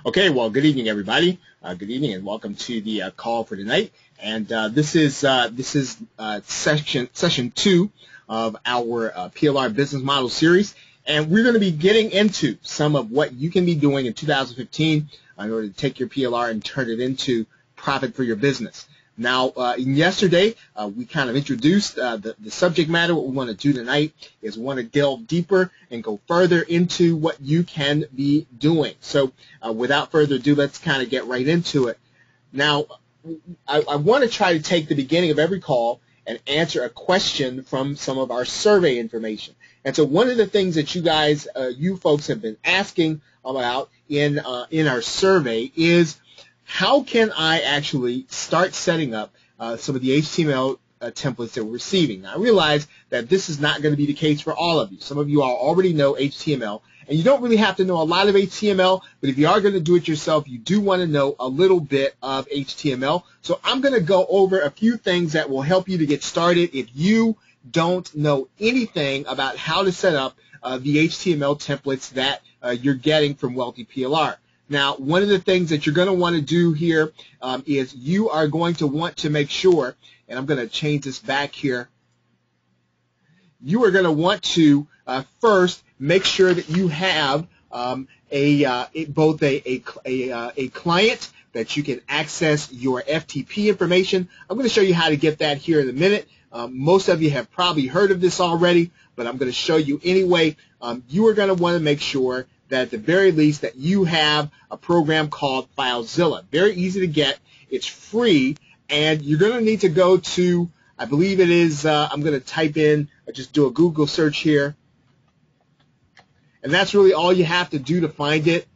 Okay, well, good evening, everybody. Good evening, and welcome to the call for tonight. And this is session 2 of our PLR business model series, and we're going to be getting into some of what you can be doing in 2015 in order to take your PLR and turn it into profit for your business. Now, yesterday, we kind of introduced the subject matter. What we want to do tonight is we want to delve deeper and go further into what you can be doing. So without further ado, let's kind of get right into it. Now, I want to try to take the beginning of every call and answer a question from some of our survey information. And so one of the things that you guys, you folks have been asking about in our survey is, how can I actually start setting up some of the HTML templates that we're receiving? Now, I realize that this is not going to be the case for all of you. Some of you already know HTML, and you don't really have to know a lot of HTML, but if you are going to do it yourself, you do want to know a little bit of HTML. So I'm going to go over a few things that will help you to get started if you don't know anything about how to set up the HTML templates that you're getting from Wealthy PLR. Now, one of the things that you're going to want to do here is you are going to want to make sure, and I'm going to change this back here, you are going to want to first make sure that you have both a client that you can access your FTP information. I'm going to show you how to get that here in a minute. Most of you have probably heard of this already, but I'm going to show you anyway. You are going to want to make sure that at the very least that you have a program called FileZilla. Very easy to get. It's free, and you're going to need to go to, I believe it is, I'm going to type in, just do a Google search here, and that's really all you have to do to find it.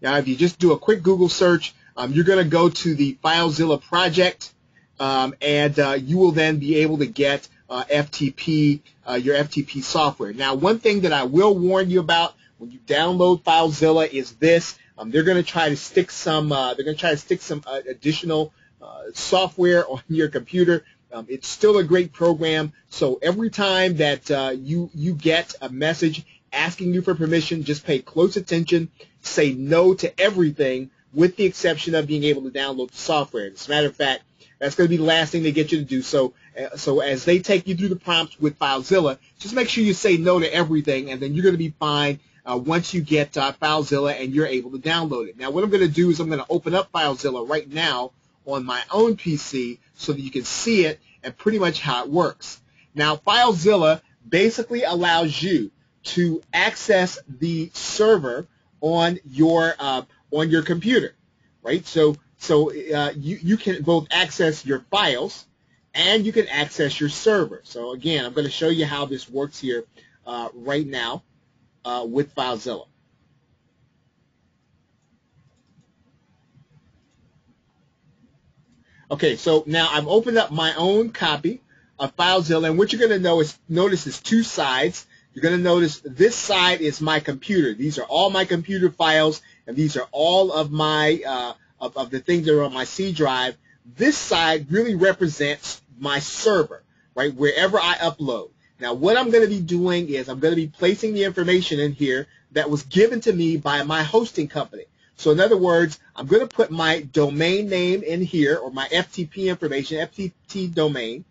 Now, if you just do a quick Google search, you're going to go to the FileZilla project, and you will then be able to get FTP, your FTP software. Now, one thing that I will warn you about when you download FileZilla is this: they're going to try to stick some additional software on your computer. It's still a great program, so every time that you get a message asking you for permission, just pay close attention. Say no to everything, with the exception of being able to download the software. As a matter of fact, that's going to be the last thing they get you to do. So as they take you through the prompts with FileZilla, just make sure you say no to everything, and then you're going to be fine once you get FileZilla and you're able to download it. Now, what I'm going to do is I'm going to open up FileZilla right now on my own PC so that you can see it and pretty much how it works. Now, FileZilla basically allows you to access the server on your computer, right? So you can both access your files and you can access your server. So again, I'm going to show you how this works here right now with FileZilla. Okay, so now I've opened up my own copy of FileZilla, and what you're going to notice is two sides. You're going to notice this side is my computer. These are all my computer files, and these are all of my of the things that are on my C drive. This side really represents my server, right, wherever I upload. Now, what I'm going to be doing is I'm going to be placing the information in here that was given to me by my hosting company. So in other words, I'm going to put my domain name in here, or my FTP information, FTP domain.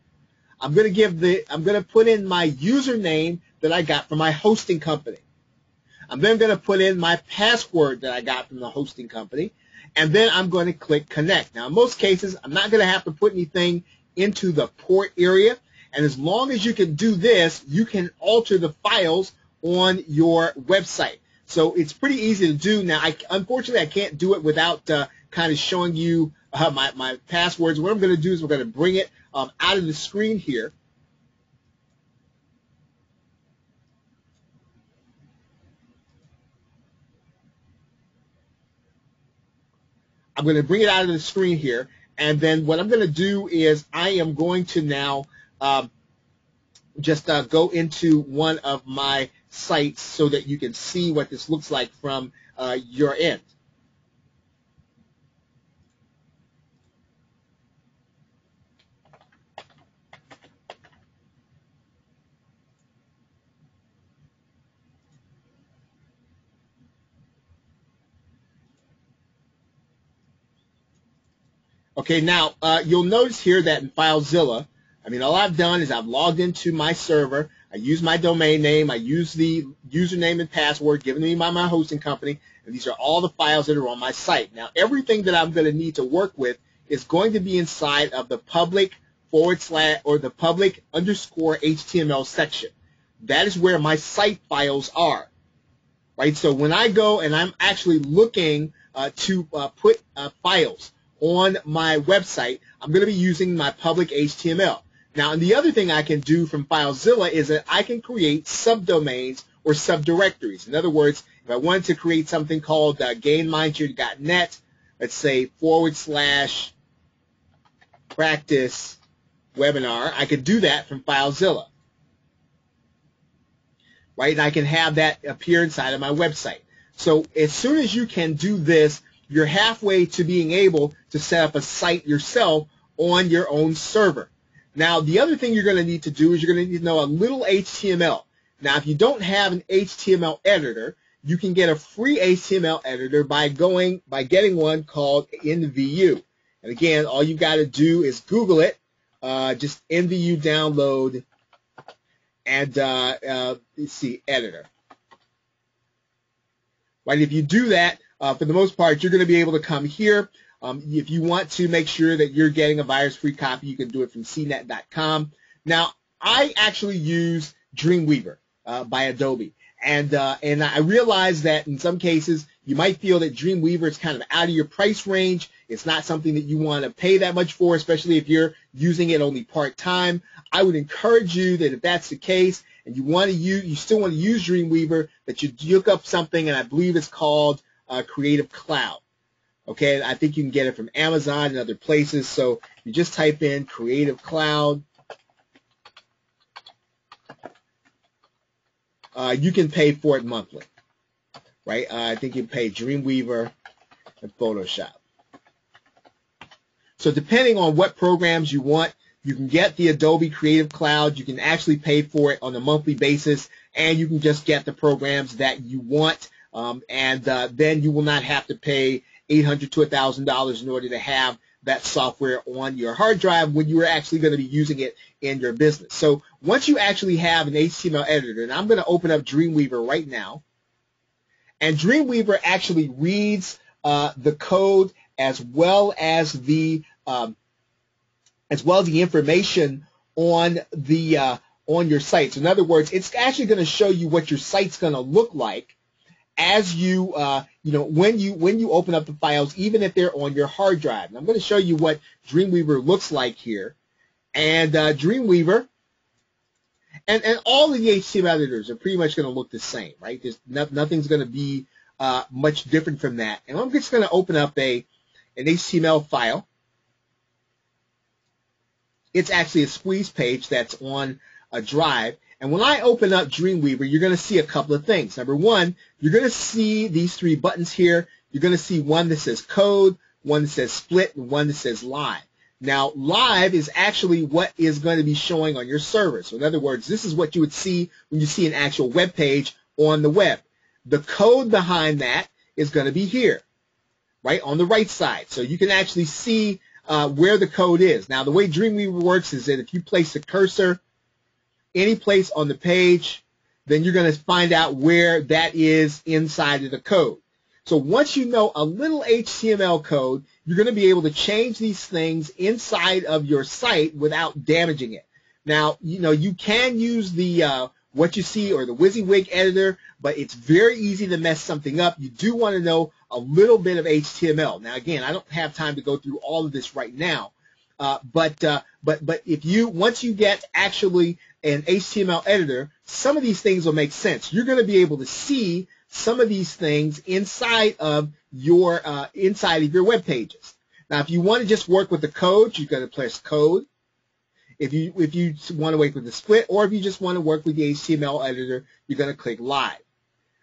I'm going to put in my username that I got from my hosting company. I'm then going to put in my password that I got from the hosting company, and then I'm going to click connect. Now, in most cases, I'm not going to have to put anything into the port area, and as long as you can do this, you can alter the files on your website. So it's pretty easy to do. Now, unfortunately, I can't do it without kind of showing you my passwords. What I'm going to do is we're going to bring it out of the screen here. I'm going to bring it out of the screen here, and then what I'm going to do is I am going to now just go into one of my sites so that you can see what this looks like from your end. Okay, now you'll notice here that in FileZilla, all I've done is I've logged into my server. I use my domain name. I use the username and password given to me by my hosting company, and these are all the files that are on my site. Now, everything that I'm going to need to work with is going to be inside of the public / or the public _ HTML section. That is where my site files are, right? So when I go and I'm actually looking to put files on my website, I'm going to be using my public HTML. Now, and the other thing I can do from FileZilla is that I can create subdomains or subdirectories. In other words, if I wanted to create something called gainmindshare.net, let's say / practice webinar, I could do that from FileZilla, right? And I can have that appear inside of my website. So as soon as you can do this, you're halfway to being able to set up a site yourself on your own server. Now, the other thing you're going to need to do is you're going to need to know a little HTML. Now, if you don't have an HTML editor, you can get a free HTML editor by getting one called NVU. And again, all you got to do is Google it, just NVU download, and let's see, editor. Right? If you do that, for the most part, you're going to be able to come here. If you want to make sure that you're getting a virus-free copy, you can do it from cnet.com. Now, I actually use Dreamweaver by Adobe, and I realize that in some cases you might feel that Dreamweaver is kind of out of your price range. It's not something that you want to pay that much for, especially if you're using it only part-time. I would encourage you that if that's the case and you still want to use Dreamweaver, that you look up something, and I believe it's called Creative Cloud. Okay, I think you can get it from Amazon and other places. So you just type in Creative Cloud. You can pay for it monthly, right? I think you pay Dreamweaver and Photoshop. So depending on what programs you want, you can get the Adobe Creative Cloud. You can actually pay for it on a monthly basis, and you can just get the programs that you want, and then you will not have to pay $800 to $1,000 in order to have that software on your hard drive when you are actually going to be using it in your business. So once you actually have an HTML editor, and I'm going to open up Dreamweaver right now, and Dreamweaver actually reads the code as well as the information on your site. So in other words, it's actually going to show you what your site's going to look like as you when you open up the files, even if they're on your hard drive. And I'm going to show you what Dreamweaver looks like here. And Dreamweaver and all of the HTML editors are pretty much going to look the same, right? There's nothing's going to be much different from that. And I'm just going to open up an HTML file. It's actually a squeeze page that's on a drive. And when I open up Dreamweaver, you're going to see a couple of things. Number one, you're going to see these three buttons here. You're going to see one that says code, one that says split, and one that says live. Now, live is actually what is going to be showing on your server. So in other words, this is what you would see when you see an actual web page on the web. The code behind that is going to be here, right, on the right side. So you can actually see where the code is. Now, the way Dreamweaver works is that if you place the cursor any place on the page, then you're going to find out where that is inside of the code. So once you know a little HTML code, you're going to be able to change these things inside of your site without damaging it. Now, you can use the what you see or the WYSIWYG editor, but it's very easy to mess something up. You do want to know a little bit of HTML. Now, again, I don't have time to go through all of this right now, but once you get actually an HTML editor, some of these things will make sense. You're going to be able to see some of these things inside of your web pages. Now, if you want to just work with the code, you're going to press code. If you want to work with the split, or if you just want to work with the HTML editor, you're going to click live.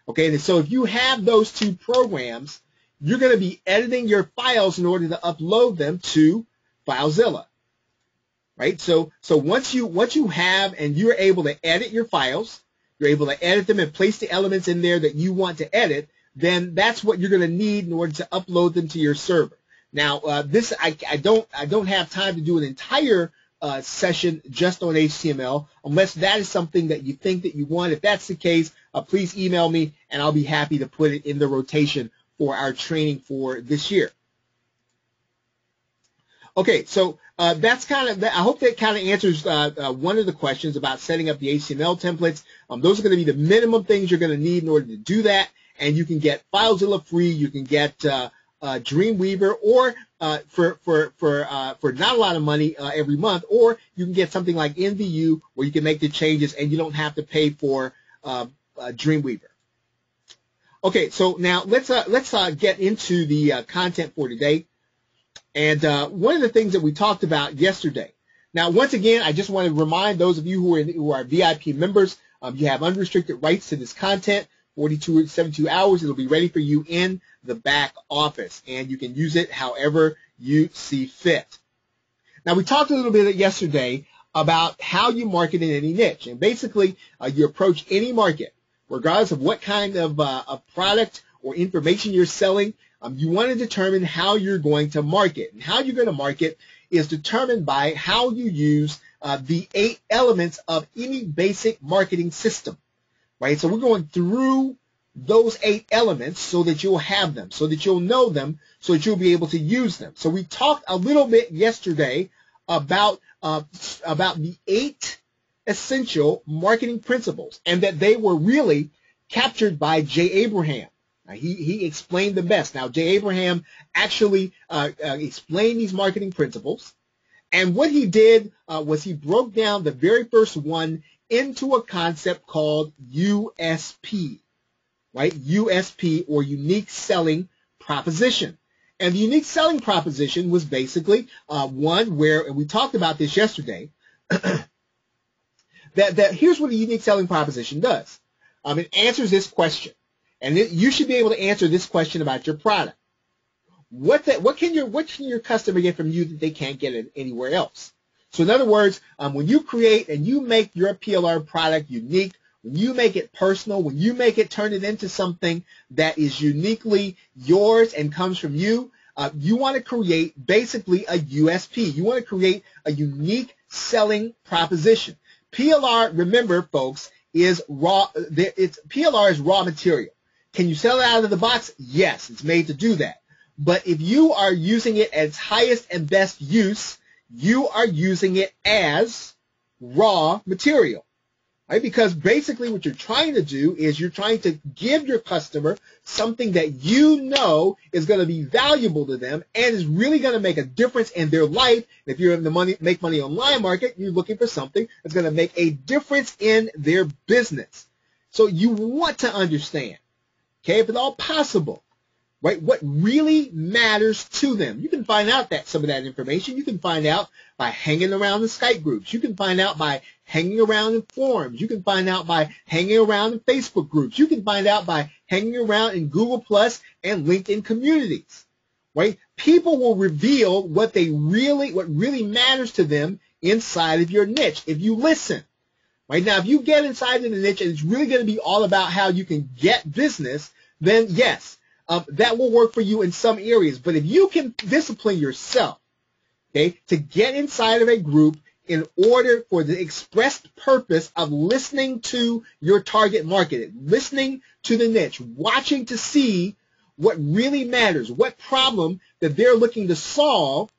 Okay, and so if you have those two programs, you're going to be editing your files in order to upload them to FileZilla. Right? So once you have and you're able to edit your files, you're able to edit them and place the elements in there that you want to edit, then that's what you're going to need in order to upload them to your server. Now, I don't have time to do an entire session just on HTML, unless that is something that you think that you want. If that's the case, please email me, and I'll be happy to put it in the rotation for our training for this year. Okay, so that's kind of, I hope that kind of answers one of the questions about setting up the HTML templates. Those are going to be the minimum things you're going to need in order to do that, and you can get FileZilla free. You can get Dreamweaver, or for not a lot of money every month, or you can get something like NVU where you can make the changes and you don't have to pay for Dreamweaver. Okay, so now let's get into the content for today. And one of the things that we talked about yesterday. Now, once again, I just want to remind those of you who are VIP members, you have unrestricted rights to this content. 72 hours, it'll be ready for you in the back office, and you can use it however you see fit. Now, we talked a little bit yesterday about how you market in any niche, and basically you approach any market, regardless of what kind of product or information you're selling. You want to determine how you're going to market, and how you're going to market is determined by how you use the 8 elements of any basic marketing system. Right, so we're going through those 8 elements so that you'll have them, so that you'll know them, so that you'll be able to use them. So we talked a little bit yesterday about the 8 essential marketing principles, and that they were really captured by Jay Abraham. Now, he explained them best. Now, Jay Abraham actually explained these marketing principles, and what he did was he broke down the very first one into a concept called USP, right? USP, or unique selling proposition. And the unique selling proposition was basically one where, and we talked about this yesterday, that here's what a unique selling proposition does. It answers this question, and you should be able to answer this question about your product. What can your customer get from you that they can't get anywhere else? So in other words, when you create and you make your PLR product unique, when you make it personal, when you turn it into something that is uniquely yours and comes from you, you want to create basically a USP. You want to create a unique selling proposition. PLR, remember, folks, is raw. PLR is raw material. Can you sell it out of the box? Yes, it's made to do that. But if you are using it at its highest and best use, you are using it as raw material, right? Because basically what you're trying to do is you're trying to give your customer something that you know is going to be valuable to them and is really going to make a difference in their life. If you're in the make money online market, you're looking for something that's going to make a difference in their business. So you want to understand, okay, if at all possible, right, what really matters to them. You can find out some of that information. You can find out by hanging around the Skype groups. You can find out by hanging around in forums. You can find out by hanging around in Facebook groups. You can find out by hanging around in Google Plus and LinkedIn communities. Right? People will reveal what really matters to them inside of your niche if you listen. Right? Now, if you get inside of the niche and it's really going to be all about how you can get business, then yes, that will work for you in some areas. But if you can discipline yourself, okay, to get inside of a group in order for the expressed purpose of listening to your target market, listening to the niche, watching to see what really matters, what problem that they're looking to solve,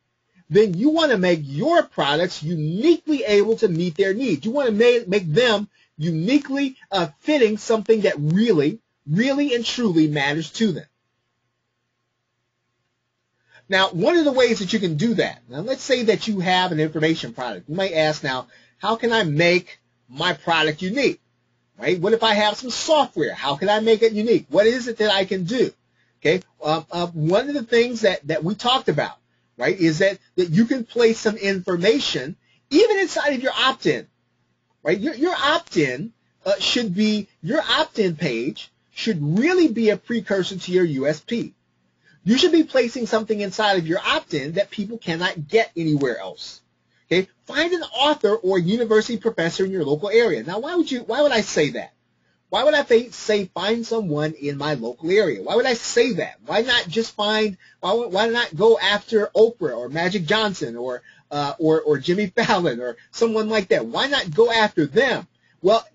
then you want to make your products uniquely able to meet their needs. You want to make them uniquely fitting something that really and truly matters to them. Now, one of the ways that you can do that, now let's say that you have an information product. You might ask now, how can I make my product unique? Right? What if I have some software? How can I make it unique? What is it that I can do? Okay, one of the things that we talked about, right, is that you can place some information even inside of your opt-in. Right? Your opt-in your opt-in page should really be a precursor to your USP. You should be placing something inside of your opt-in that people cannot get anywhere else. Okay? Find an author or university professor in your local area. Now, why would I say that? Why would I say find someone in my local area? Why would I say that? Why not just why not go after Oprah or Magic Johnson or Jimmy Fallon or someone like that? Why not go after them? Well,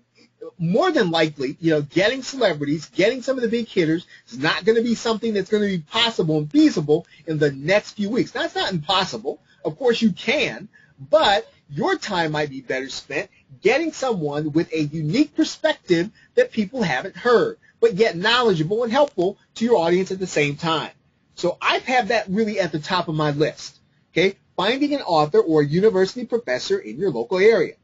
more than likely, getting celebrities, getting some of the big hitters is not going to be something that's going to be possible and feasible in the next few weeks. Now, it's not impossible. Of course, you can, but your time might be better spent getting someone with a unique perspective that people haven't heard, but yet knowledgeable and helpful to your audience at the same time. So I have that really at the top of my list. Okay, finding an author or a university professor in your local area.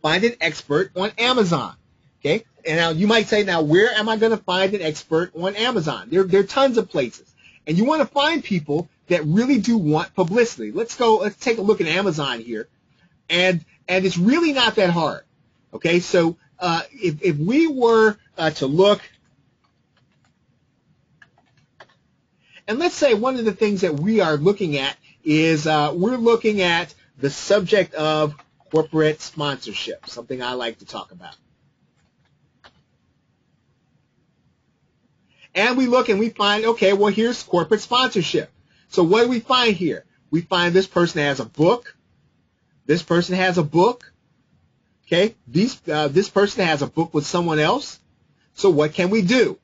Find an expert on Amazon. Okay, and now you might say, now where am I going to find an expert on Amazon? There are tons of places, and you want to find people that really do want publicity. Let's take a look at Amazon here, and it's really not that hard. Okay, so if we were to look, and let's say one of the things that we are looking at is we're looking at the subject of corporate sponsorship, something I like to talk about. And we look and we find, okay, well, here's corporate sponsorship. So what do we find here? We find this person has a book. This person has a book. Okay, this person has a book with someone else. So what can we do?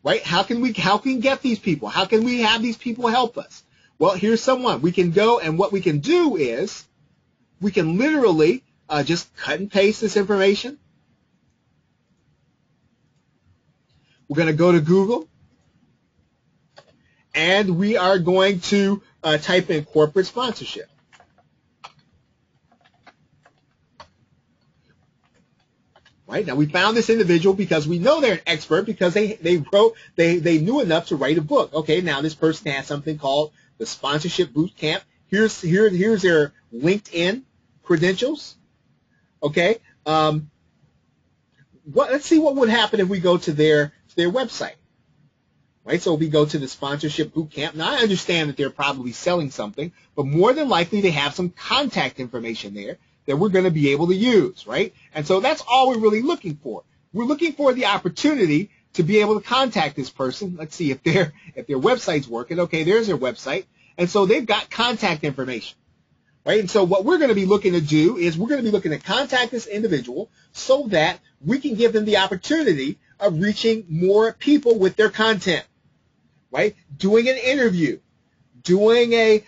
Right? How can we get these people? How can we have these people help us? Well, here's someone. We can go, and what we can do is we can literally just cut and paste this information. We're going to go to Google, and we are going to type in corporate sponsorship. Right, now we found this individual because we know they're an expert because they knew enough to write a book. Okay, now this person has something called the Sponsorship Boot Camp. Here's their LinkedIn credentials. Okay, let's see what would happen if we go to their website. Right, so we go to the Sponsorship Boot Camp. Now I understand that they're probably selling something, but more than likely they have some contact information there that we're going to be able to use, right? And so that's all we're really looking for. We're looking for the opportunity to be able to contact this person. Let's see if their website's working. Okay, there's their website. And so they've got contact information, right? And so what we're going to be looking to do is we're going to be looking to contact this individual so that we can give them the opportunity of reaching more people with their content, right? Doing an interview, doing a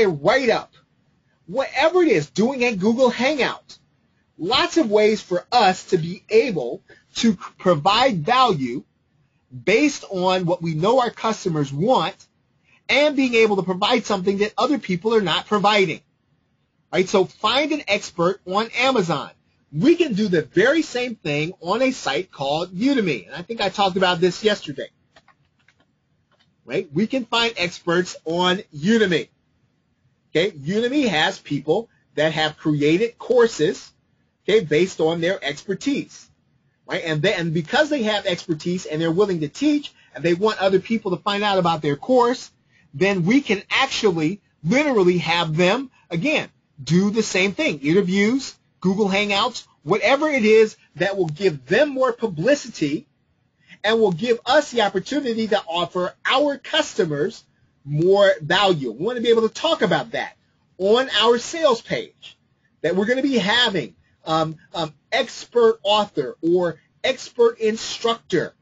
write-up, whatever it is, doing a Google Hangout. Lots of ways for us to be able to provide value based on what we know our customers want and being able to provide something that other people are not providing. Right? So find an expert on Amazon. We can do the very same thing on a site called Udemy. And I think I talked about this yesterday. Right? We can find experts on Udemy. Okay, Udemy has people that have created courses, okay, based on their expertise, right? And because they have expertise and they're willing to teach and they want other people to find out about their course, then we can actually literally have them, again, do the same thing. Interviews, Google Hangouts, whatever it is that will give them more publicity and will give us the opportunity to offer our customers more value. We want to be able to talk about that on our sales page, that we're going to be having expert author or expert instructor,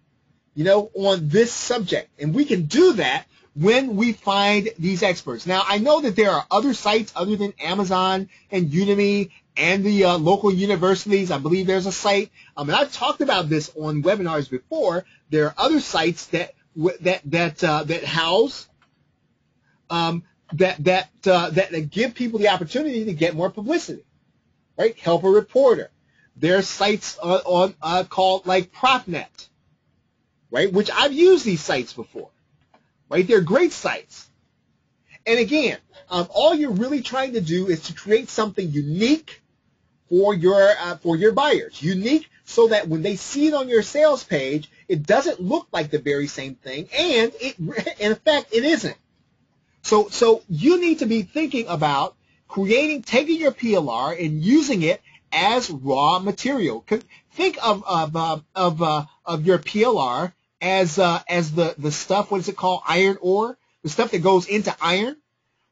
on this subject. And we can do that when we find these experts. Now, I know that there are other sites other than Amazon and Udemy and the local universities. I believe there's a site, and I've talked about this on webinars before. There are other sites that house that give people the opportunity to get more publicity, right? Help a reporter. There are sites called like ProfNet, right? Which I've used these sites before, right? They're great sites. And again, all you're really trying to do is to create something unique for your buyers, unique so that when they see it on your sales page, it doesn't look like the very same thing, and in fact, it isn't. So you need to be thinking about taking your PLR and using it as raw material. Think of your PLR as the stuff. What is it called? Iron ore, the stuff that goes into iron,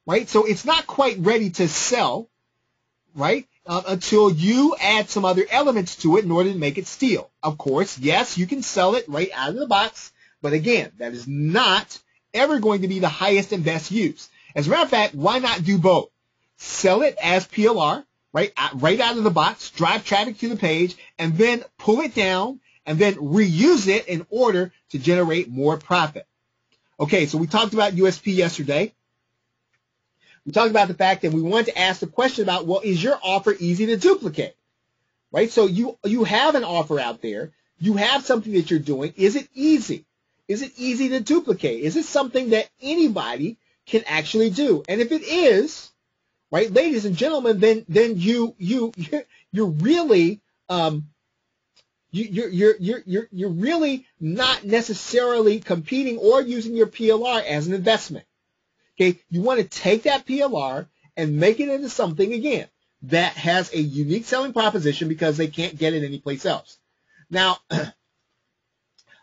right? So it's not quite ready to sell, right? Until you add some other elements to it in order to make it steel. Of course, yes, you can sell it right out of the box, but again, that is not ever going to be the highest and best use. As a matter of fact, why not do both? Sell it as PLR, right out of the box, drive traffic to the page, and then pull it down and then reuse it in order to generate more profit. Okay, so we talked about USP yesterday. We talked about the fact that we wanted to ask the question about, well, is your offer easy to duplicate? Right? So you have an offer out there. You have something that you're doing. Is it easy? Is it easy to duplicate? Is it something that anybody can actually do? And if it is, right, ladies and gentlemen, then you're really you're really not necessarily competing or using your PLR as an investment. Okay, you want to take that PLR and make it into something, again, that has a unique selling proposition because they can't get it anyplace else. Now,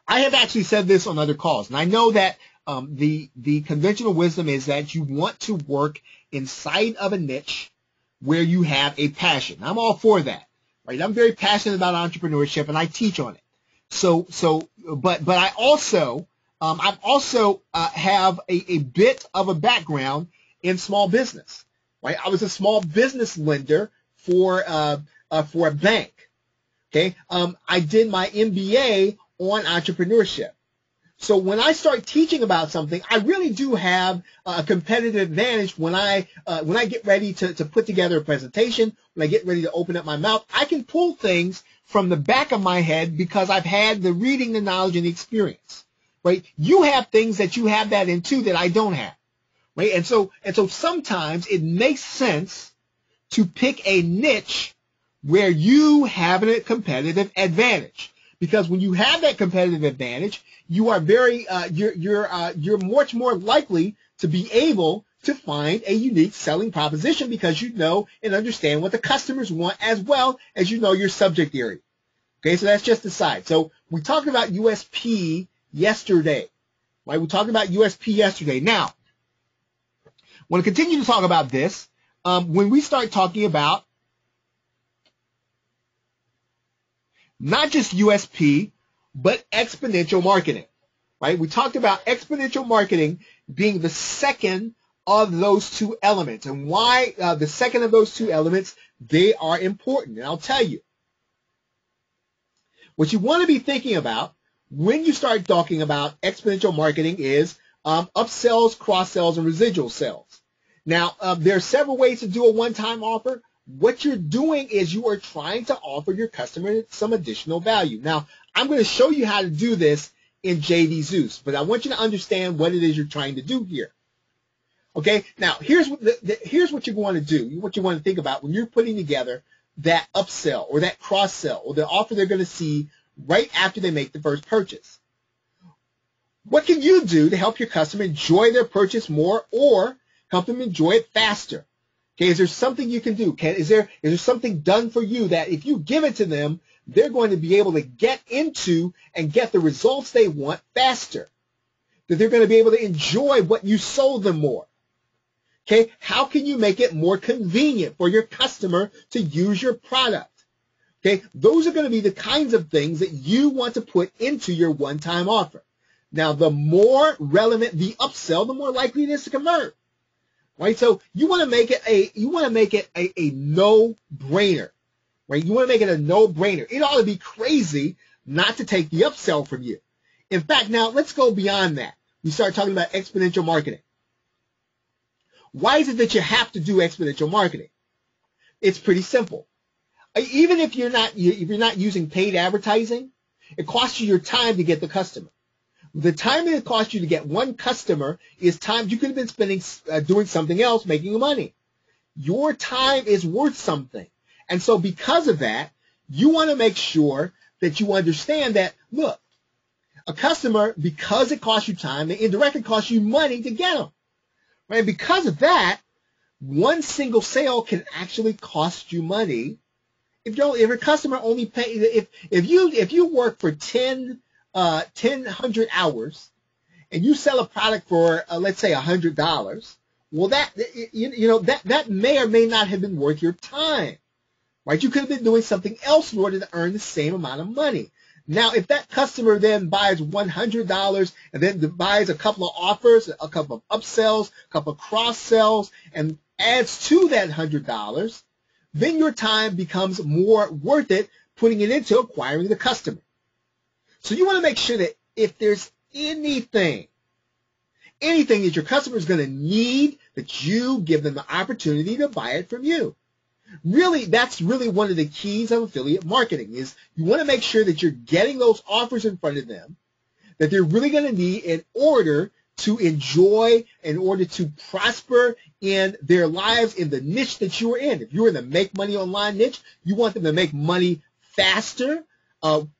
I have actually said this on other calls, and I know that the conventional wisdom is that you want to work inside of a niche where you have a passion. I'm all for that, right? I'm very passionate about entrepreneurship, and I teach on it. But I also have a bit of a background in small business, right? I was a small business lender for a bank. Okay. I did my MBA on entrepreneurship. So when I start teaching about something, I really do have a competitive advantage when I get ready to put together a presentation, when I get ready to open up my mouth. I can pull things from the back of my head because I've had the reading, the knowledge, and the experience. Right? You have things that you have that in too that I don't have. Right? And so sometimes it makes sense to pick a niche where you have a competitive advantage. Because when you have that competitive advantage, you are you're much more likely to be able to find a unique selling proposition because you know and understand what the customers want as well as you know your subject area. Okay, so that's just the side. So we talked about USP yesterday, right? We talked about USP yesterday. Now, I want to continue to talk about this when we start talking about not just USP, but exponential marketing, right? We talked about exponential marketing being the second of those two elements, and why the second of those two elements, they are important. And I'll tell you, what you want to be thinking about when you start talking about exponential marketing is upsells, cross-sells, and residual sales. Now, there are several ways to do a one-time offer. What you're doing is you are trying to offer your customer some additional value. Now, I'm going to show you how to do this in JVZoo, but I want you to understand what it is you're trying to do here. Okay, now here's what you want to do, what you want to think about when you're putting together that upsell or that cross-sell or the offer they're going to see right after they make the first purchase. What can you do to help your customer enjoy their purchase more or help them enjoy it faster? Okay, is there something you can do? Is there something done for you that if you give it to them, they're going to be able to get into and get the results they want faster? That they're going to be able to enjoy what you sold them more? Okay, how can you make it more convenient for your customer to use your product? Okay, those are going to be the kinds of things that you want to put into your one-time offer. Now, the more relevant the upsell, the more likely it is to convert. Right? So you want to make it a no-brainer. Right? You want to make it a no-brainer. It ought to be crazy not to take the upsell from you. In fact, now let's go beyond that. We start talking about exponential marketing. Why is it that you have to do exponential marketing? It's pretty simple. Even if you're not using paid advertising, it costs you your time to get the customer. The time that it costs you to get one customer is time you could have been spending doing something else, making money. Your time is worth something. And so because of that, you want to make sure that you understand that, look, a customer, because it costs you time, it indirectly costs you money to get them. Right? Because of that, one single sale can actually cost you money If your customer only pay, if you work for 1,000 hours and you sell a product for let's say $100, well that may or may not have been worth your time, right? You could have been doing something else in order to earn the same amount of money. Now, if that customer then buys $100 and then buys a couple of offers, a couple of upsells, a couple of cross sells, and adds to that $100, then your time becomes more worth it putting it into acquiring the customer. So you want to make sure that if there's anything that your customer is going to need, that you give them the opportunity to buy it from you. Really, that's really one of the keys of affiliate marketing is you want to make sure that you're getting those offers in front of them that they're really going to need in order to enjoy, in order to prosper in their lives in the niche that you are in. If you're in the make money online niche, you want them to make money faster,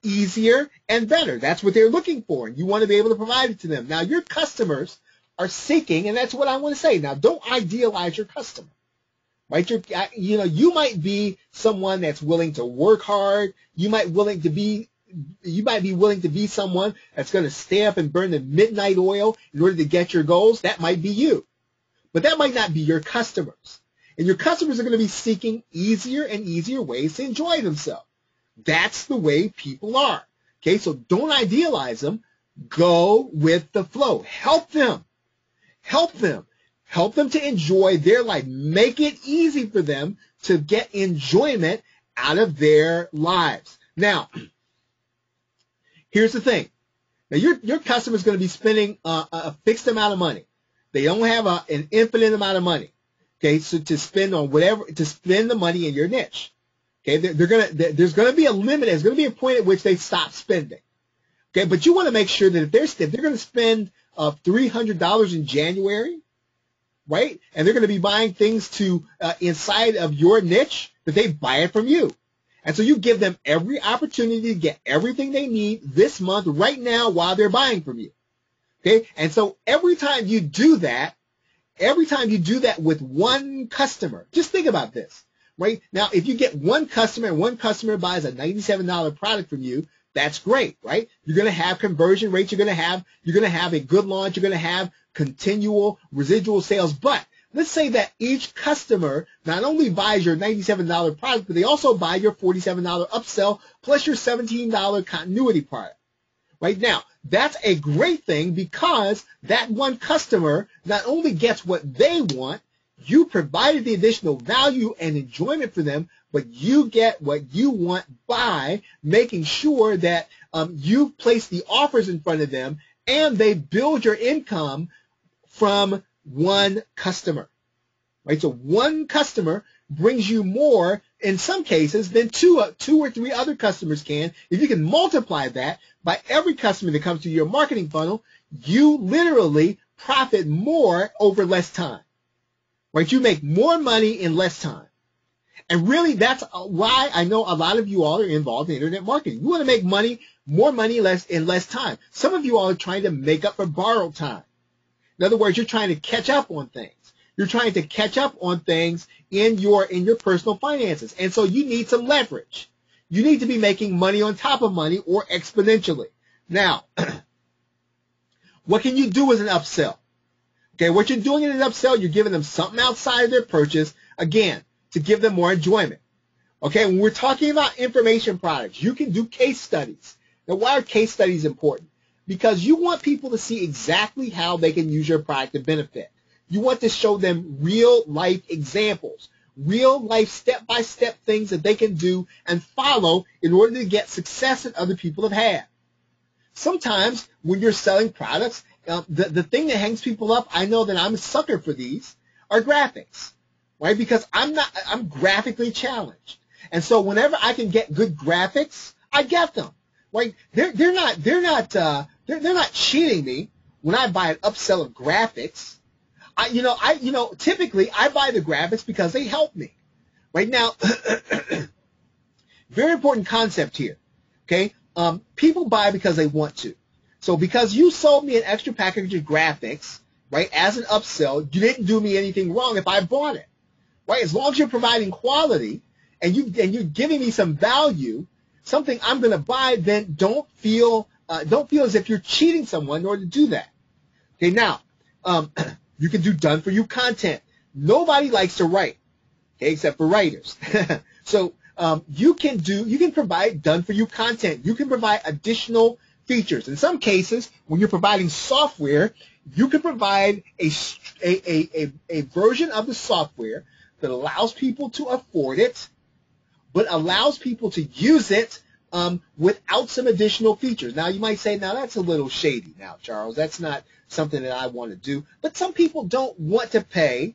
easier, and better. That's what they're looking for, and you want to be able to provide it to them. Now, your customers are seeking, and that's what I want to say. Now, don't idealize your customer. Right? You might be someone that's willing to work hard. You might be willing to be someone that's going to stay up and burn the midnight oil in order to get your goals. That might be you. But that might not be your customers. And your customers are going to be seeking easier and easier ways to enjoy themselves. That's the way people are. Okay, so don't idealize them. Go with the flow. Help them. Help them. Help them to enjoy their life. Make it easy for them to get enjoyment out of their lives. Now, here's the thing. Now, your customer is going to be spending a fixed amount of money. They don't have an infinite amount of money. Okay, so to spend the money in your niche. Okay, there's going to be a limit. There's going to be a point at which they stop spending. Okay, but you want to make sure that if they're going to spend $300 in January, right? And they're going to be buying things inside of your niche, that they buy it from you. And so you give them every opportunity to get everything they need this month, right now, while they're buying from you. Okay? And so every time you do that with one customer, just think about this, right? Now, if you get one customer and one customer buys a $97 product from you, that's great, right? You're going to have conversion rates. You're going to have a good launch. You're going to have continual residual sales. But let's say that each customer not only buys your $97 product, but they also buy your $47 upsell plus your $17 continuity product. Right now, that's a great thing because that one customer not only gets what they want, you provided the additional value and enjoyment for them, but you get what you want by making sure that you place the offers in front of them and they build your income from one customer. Right? So one customer brings you more in some cases than two or three other customers can. If you can multiply that by every customer that comes to your marketing funnel, you literally profit more over less time. Right? You make more money in less time. And really, that's why I know a lot of you all are involved in internet marketing. You want to make more money in less time. Some of you all are trying to make up for borrowed time. In other words, you're trying to catch up on things. You're trying to catch up on things in your personal finances. And so you need some leverage. You need to be making money on top of money or exponentially. Now, what can you do as an upsell? Okay, what you're doing in an upsell, you're giving them something outside of their purchase, again, to give them more enjoyment. Okay, when we're talking about information products, you can do case studies. Now, why are case studies important? Because you want people to see exactly how they can use your product to benefit. You want to show them real-life examples, real-life step-by-step things that they can do and follow in order to get success that other people have had. Sometimes when you're selling products, the thing that hangs people up, I know that I'm a sucker for these, are graphics, right? Because I'm graphically challenged. And so whenever I can get good graphics, I get them. Right? They're not cheating me when I buy an upsell of graphics. Typically I buy the graphics because they help me. Right now, very important concept here. Okay? People buy because they want to. So because you sold me an extra package of graphics, right, as an upsell, you didn't do me anything wrong if I bought it. Right? As long as you're providing quality and you're giving me some value, something I'm going to buy, then don't feel as if you're cheating someone in order to do that. Okay, now you can do done for you content. Nobody likes to write, okay, except for writers. So you can provide done for you content. You can provide additional features. In some cases, when you're providing software, you can provide a version of the software that allows people to afford it, but allows people to use it without some additional features. Now, you might say, now that's a little shady now, Charles. That's not something that I want to do. But some people don't want to pay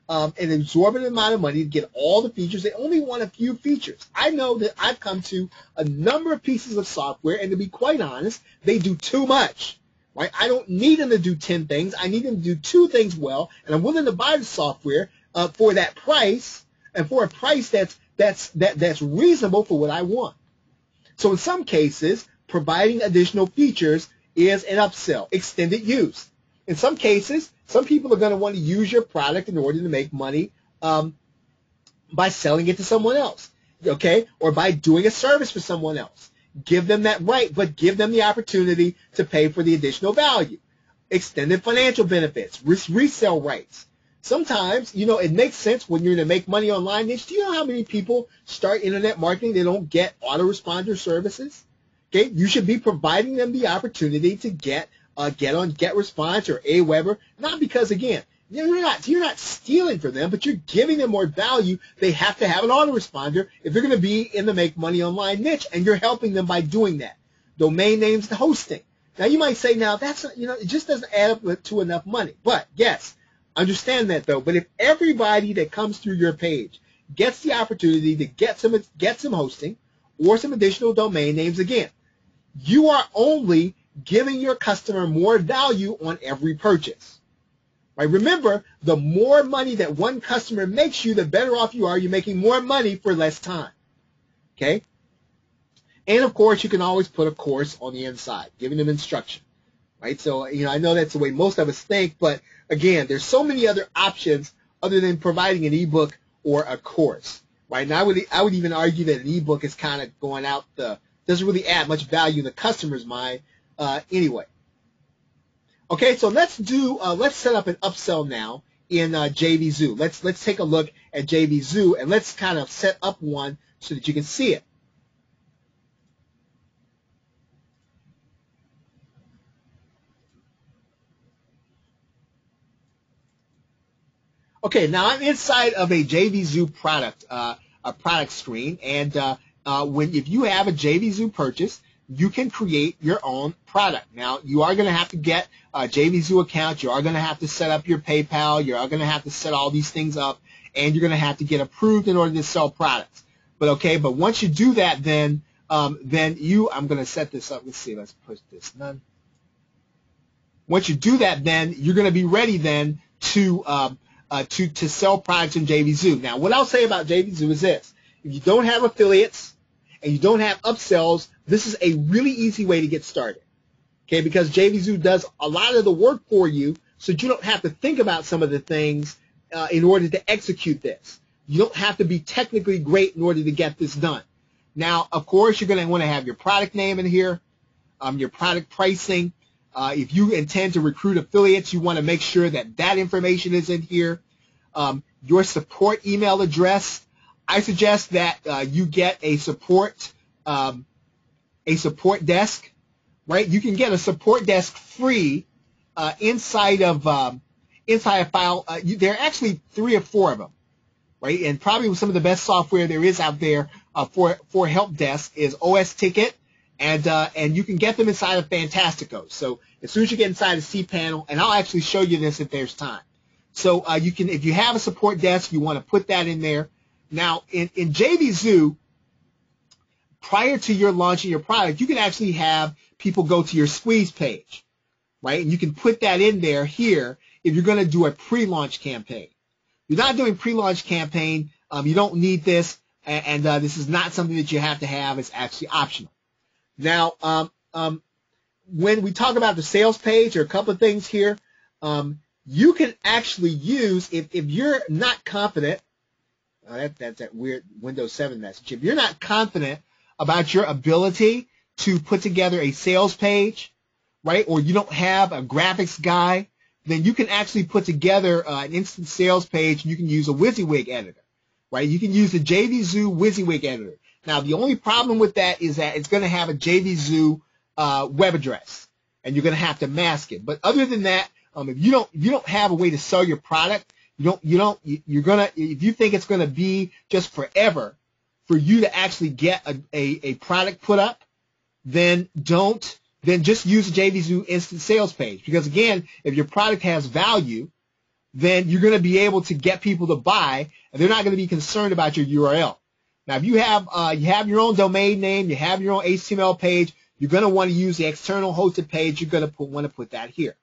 an exorbitant amount of money to get all the features. They only want a few features. I know that I've come to a number of pieces of software, and to be quite honest, they do too much. Right? I don't need them to do 10 things. I need them to do 2 things well, and I'm willing to buy the software for that price, and for a price that's reasonable for what I want. So in some cases, providing additional features is an upsell, extended use. In some cases, some people are going to want to use your product in order to make money by selling it to someone else, okay, or by doing a service for someone else. Give them that right, but give them the opportunity to pay for the additional value. Extended financial benefits, resale rights. Sometimes, it makes sense when you're going to make money online niche. Do you know how many people start internet marketing? They don't get autoresponder services. Okay, you should be providing them the opportunity to get on GetResponse or Aweber, not because, again, you're not stealing from them, but you're giving them more value. They have to have an autoresponder if they're going to be in the make money online niche, and you're helping them by doing that. Domain names and hosting. Now, you might say, now, that's, it just doesn't add up to enough money. But, yes, understand that, though. But if everybody that comes through your page gets the opportunity to get some hosting or some additional domain names, again, you are only giving your customer more value on every purchase. Right? Remember, the more money that one customer makes you, the better off you are. You're making more money for less time. Okay? And, of course, you can always put a course on the inside, giving them instruction. Right? So, I know that's the way most of us think, but, again, there's so many other options other than providing an ebook or a course. Right? And I would even argue that an ebook is kind of going out doesn't really add much value in the customer's mind anyway. Okay, so let's set up an upsell now in JVZoo. Let's take a look at JVZoo, and let's kind of set up one so that you can see it. Okay, now I'm inside of a JVZoo product, a product screen, and if you have a JVZoo purchase, you can create your own product. Now, you are going to have to get a JVZoo account. You are going to have to set up your PayPal. You are going to have to set all these things up, and you're going to have to get approved in order to sell products. But once you do that, then I'm going to set this up. Let's see. Let's push this none. Once you do that, then you're going to be ready then to sell products in JVZoo. Now, what I'll say about JVZoo is this: if you don't have affiliates and you don't have upsells, this is a really easy way to get started. Okay, because JVZoo does a lot of the work for you, so you don't have to think about some of the things in order to execute this. You don't have to be technically great in order to get this done. Now, of course, you're going to want to have your product name in here, your product pricing. If you intend to recruit affiliates, you want to make sure that information is in here. Your support email address. I suggest that you get a support desk, right? You can get a support desk free inside a file. There are actually 3 or 4 of them, right? And probably some of the best software there is out there for help desk is OS Ticket, and you can get them inside of Fantastico. So as soon as you get inside of cPanel, and I'll actually show you this if there's time. So if you have a support desk, you want to put that in there. Now, in JVZoo, prior to your launching your product, you can actually have people go to your squeeze page, right? And you can put that in there here if you're going to do a pre-launch campaign. If you're not doing pre-launch campaign, you don't need this, and this is not something that you have to have. It's actually optional. Now, when we talk about the sales page, there are a couple of things here. You can actually use, if you're not confident, That's that weird Windows 7 message. If you're not confident about your ability to put together a sales page, right, or you don't have a graphics guy, then you can actually put together an instant sales page, and you can use a WYSIWYG editor, right? You can use the JVZoo WYSIWYG editor. Now, the only problem with that is that it's going to have a JVZoo web address, and you're going to have to mask it. But other than that, if you don't have a way to sell your product, if you think it's going to be just forever for you to actually get a product put up, then just use a JVZoo instant sales page. Because again, if your product has value, then you're going to be able to get people to buy, and they're not going to be concerned about your URL. Now, if you have your own domain name, you have your own HTML page, you're going to want to use the external hosted page. You're going to want to put that here.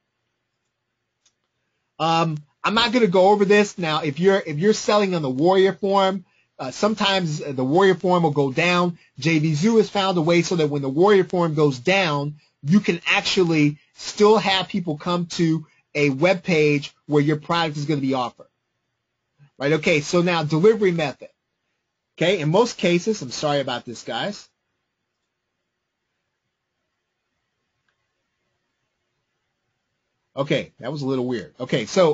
I'm not going to go over this now. If you're selling on the Warrior form, sometimes the Warrior form will go down. JVZoo has found a way so that when the Warrior form goes down, you can actually still have people come to a web page where your product is going to be offered. Right? Okay, so now delivery method. Okay, in most cases, I'm sorry about this, guys. Okay, that was a little weird. Okay, so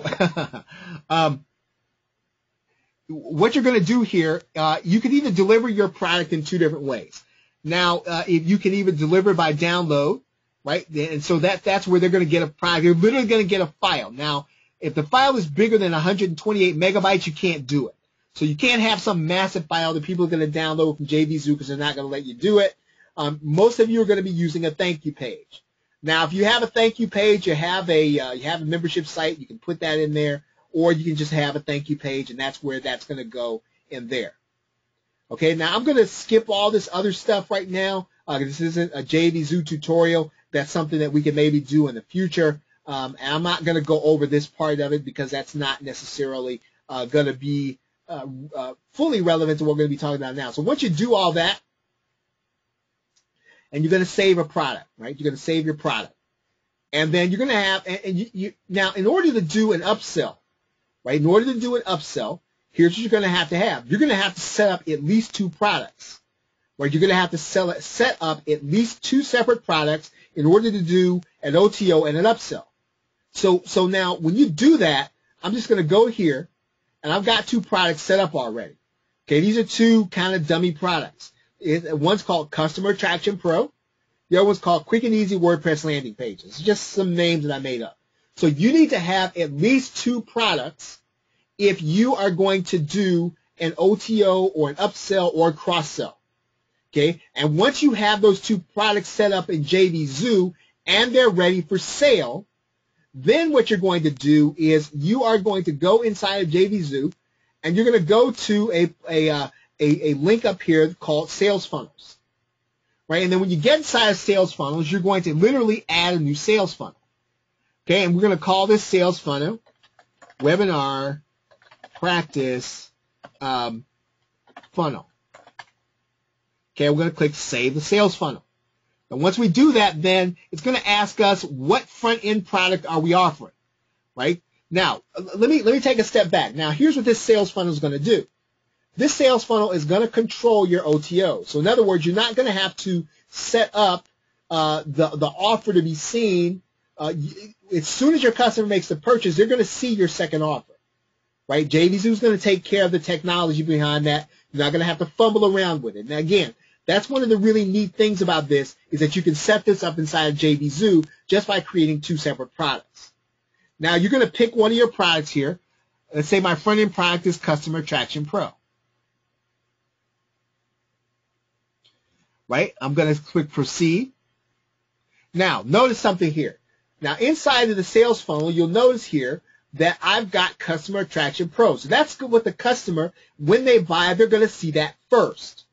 what you're going to do here, you can either deliver your product in two different ways. Now, if you can either deliver by download, right? And so that's where they're going to get a product. They're literally going to get a file. Now, if the file is bigger than 128 megabytes, you can't do it. So you can't have some massive file that people are going to download from JVZoo because they're not going to let you do it. Most of you are going to be using a thank you page. Now, if you have a thank you page, you have a membership site, you can put that in there, or you can just have a thank you page, and that's where that's going to go in there. Okay, now I'm going to skip all this other stuff right now. This isn't a JVZoo tutorial. That's something that we can maybe do in the future. And I'm not going to go over this part of it because that's not necessarily going to be fully relevant to what we're going to be talking about now. So once you do all that, and you're going to save a product, right? You're going to save your product. And then you're going to have, now in order to do an upsell, right? In order to do an upsell, here's what you're going to have to have. You're going to have to set up at least two products, right? You're going to have to set up at least two separate products in order to do an OTO and an upsell. So now when you do that, I'm just going to go here, and I've got two products set up already. Okay, these are two kind of dummy products. One's called Customer Attraction Pro. The other one's called Quick and Easy WordPress Landing Pages. It's just some names that I made up. So you need to have at least two products if you are going to do an OTO or an upsell or a cross-sell. Okay? And once you have those two products set up in JVZoo and they're ready for sale, then what you're going to do is you are going to go inside of JVZoo and you're going to go to a link up here called Sales Funnels, right? And then when you get inside of Sales Funnels, you're going to literally add a new sales funnel, okay? And we're going to call this sales funnel Webinar Practice Funnel. Okay, we're going to click Save the Sales Funnel. And once we do that, then it's going to ask us what front-end product are we offering, right? Now, let me take a step back. Now, here's what this sales funnel is going to do. This sales funnel is going to control your OTO. So in other words, you're not going to have to set up the offer to be seen. As soon as your customer makes the purchase, they're going to see your second offer, right? JVZoo is going to take care of the technology behind that. You're not going to have to fumble around with it. Now, again, that's one of the really neat things about this is that you can set this up inside of JVZoo just by creating two separate products. Now, you're going to pick one of your products here. Let's say my front-end product is Customer Attraction Pro. Right? I'm going to click Proceed. Now, notice something here. Now, inside of the sales funnel, you'll notice here that I've got Customer Attraction Pro. So that's what the customer, when they buy, they're going to see that first.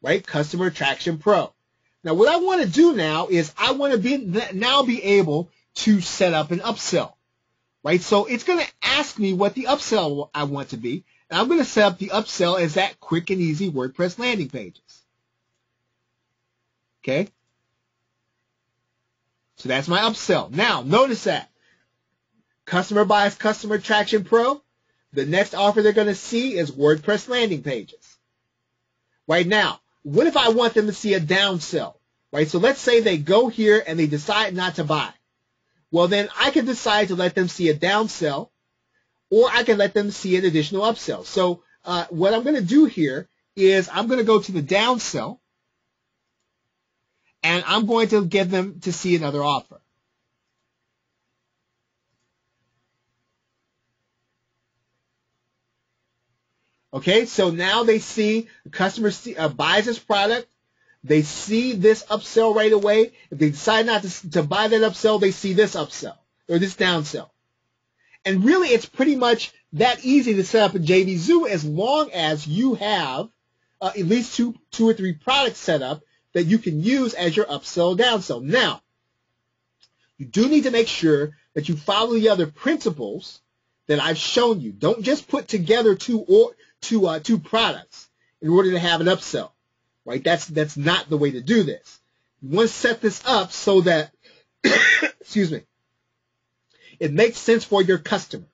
Right? Customer Attraction Pro. Now, what I want to do now is I want to be able to set up an upsell. Right? So it's going to ask me what the upsell I want to be. And I'm going to set up the upsell as that Quick and Easy WordPress Landing Pages. Okay? So that's my upsell. Now, notice that. Customer buys Customer Attraction Pro. The next offer they're going to see is WordPress landing pages. Right now, what if I want them to see a downsell? Right? So let's say they go here and they decide not to buy. Well, then I can decide to let them see a downsell, or I can let them see an additional upsell. So what I'm going to do here is I'm going to go to the downsell, and I'm going to get them to see another offer. Okay, so now they see the customer buys this product. They see this upsell right away. If they decide not to buy that upsell, they see this upsell or this downsell. And really, it's pretty much that easy to set up a JVZoo as long as you have at least two or three products set up that you can use as your upsell or downsell. Now, you do need to make sure that you follow the other principles that I've shown you. Don't just put together two products in order to have an upsell. Right? That's not the way to do this. You want to set this up so that, excuse me, it makes sense for your customer.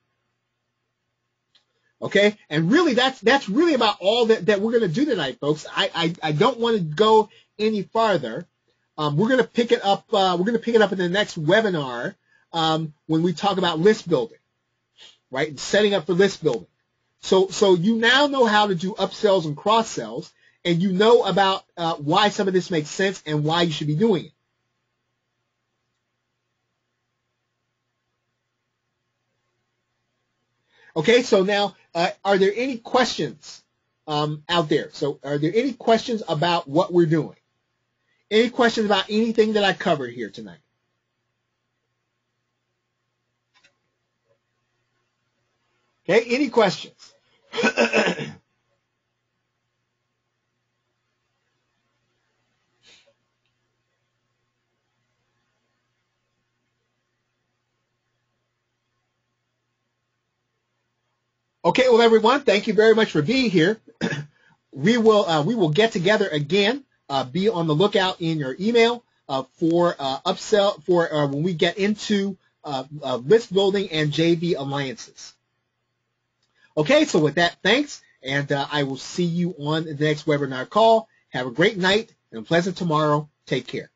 Okay? And really, that's really about all that we're going to do tonight, folks. I don't want to go any farther. We're going to pick it up. We're going to pick it up in the next webinar when we talk about list building, right? And setting up for list building. So you now know how to do upsells and cross sells. And you know about why some of this makes sense and why you should be doing it. Okay, so now, are there any questions out there? So are there any questions about what we're doing? Any questions about anything that I covered here tonight? Okay, any questions? Okay, well, everyone, thank you very much for being here. We will get together again. Be on the lookout in your email for upsell for when we get into list building and JV alliances. Okay, so with that, thanks, and I will see you on the next webinar call. Have a great night and a pleasant tomorrow. Take care.